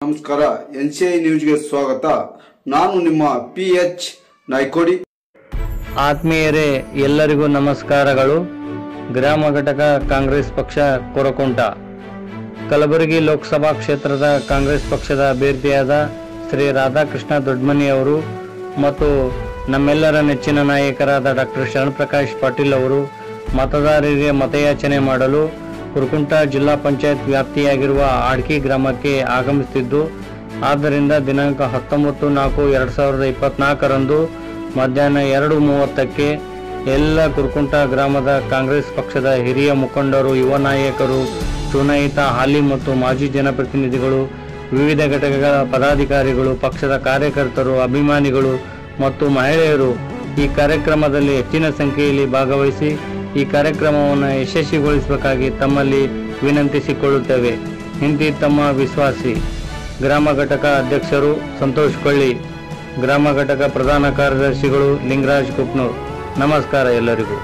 ನಮಸ್ಕಾರ NCI ನ್ಯೂಸ್ಗೆ ಸ್ವಾಗತ. ನಾನು ನಿಮ್ಮ PH ನಾಯ್ಕೋಡಿ. ಆತ್ಮೀಯರೇ, ಎಲ್ಲರಿಗೂ ನಮಸ್ಕಾರಗಳು. ಗ್ರಾಮ ಘಟಕ ಕಾಂಗ್ರೆಸ್ ಪಕ್ಷ ಕೊರಕುಂಟ ಕಲಬುರಗಿ ಲೋಕಸಭಾ ಕ್ಷೇತ್ರದ ಕಾಂಗ್ರೆಸ್ ಪಕ್ಷದ ಅಭ್ಯರ್ಥಿಯಾದ ಶ್ರೀ ರಾಧಾಕೃಷ್ಣ ದೊಡ್ಮನಿ ಅವರು ಮತ್ತು ನಮ್ಮೆಲ್ಲರ ನೆಚ್ಚಿನ ನಾಯಕರಾದ ಡಾಕ್ಟರ್ ಶರಣಪ್ರಕಾಶ್ ಪಾಟೀಲ್ ಅವರು ಮತದಾರರಿಗೆ ಮತಯಾಚನೆ ಮಾಡಲು ಕುರಕುಂಟ ಜಿಲ್ಲಾ ಪಂಚಾಯತ್ ವ್ಯಾಪ್ತಿಯಾಗಿರುವ ಆಡ್ಕಿ ಗ್ರಾಮಕ್ಕೆ ಆಗಮಿಸುತ್ತಿದ್ದು, ಆದ್ದರಿಂದ ದಿನಾಂಕ 19/4/2024 ಮಧ್ಯಾಹ್ನ 2:30ಕ್ಕೆ ಎಲ್ಲ ಕುರಕುಂಟ ಗ್ರಾಮದ ಕಾಂಗ್ರೆಸ್ ಪಕ್ಷದ ಹಿರಿಯ ಮುಖಂಡರು, ಯುವ ನಾಯಕರು, ಚುನಾಯಿತ ಹಾಲಿ ಮತ್ತು ಮಾಜಿ ಜನಪ್ರತಿನಿಧಿಗಳು, ವಿವಿಧ ಘಟಕಗಳ ಪದಾಧಿಕಾರಿಗಳು, ಪಕ್ಷದ ಕಾರ್ಯಕರ್ತರು, ಅಭಿಮಾನಿಗಳು ಮತ್ತು ಮಹಿಳೆಯರು ಈ ಕಾರ್ಯಕ್ರಮದಲ್ಲಿ ಹೆಚ್ಚಿನ ಸಂಖ್ಯೆಯಲ್ಲಿ ಭಾಗವಹಿಸಿ ಈ ಕಾರ್ಯಕ್ರಮವನ್ನು ಯಶಸ್ವಿಗೊಳಿಸಬೇಕಾಗಿ ತಮ್ಮಲ್ಲಿ ವಿನಂತಿಸಿಕೊಳ್ಳುತ್ತೇವೆ. ಇಂತಿ ತಮ್ಮ ವಿಶ್ವಾಸಿ ಗ್ರಾಮ ಘಟಕ ಅಧ್ಯಕ್ಷರು ಸಂತೋಷ್ ಕೊಳ್ಳಿ, ಗ್ರಾಮ ಘಟಕ ಪ್ರಧಾನ ಕಾರ್ಯದರ್ಶಿಗಳು ಲಿಂಗರಾಜ್ ಕುಪ್ನೂರ್. ನಮಸ್ಕಾರ ಎಲ್ಲರಿಗೂ.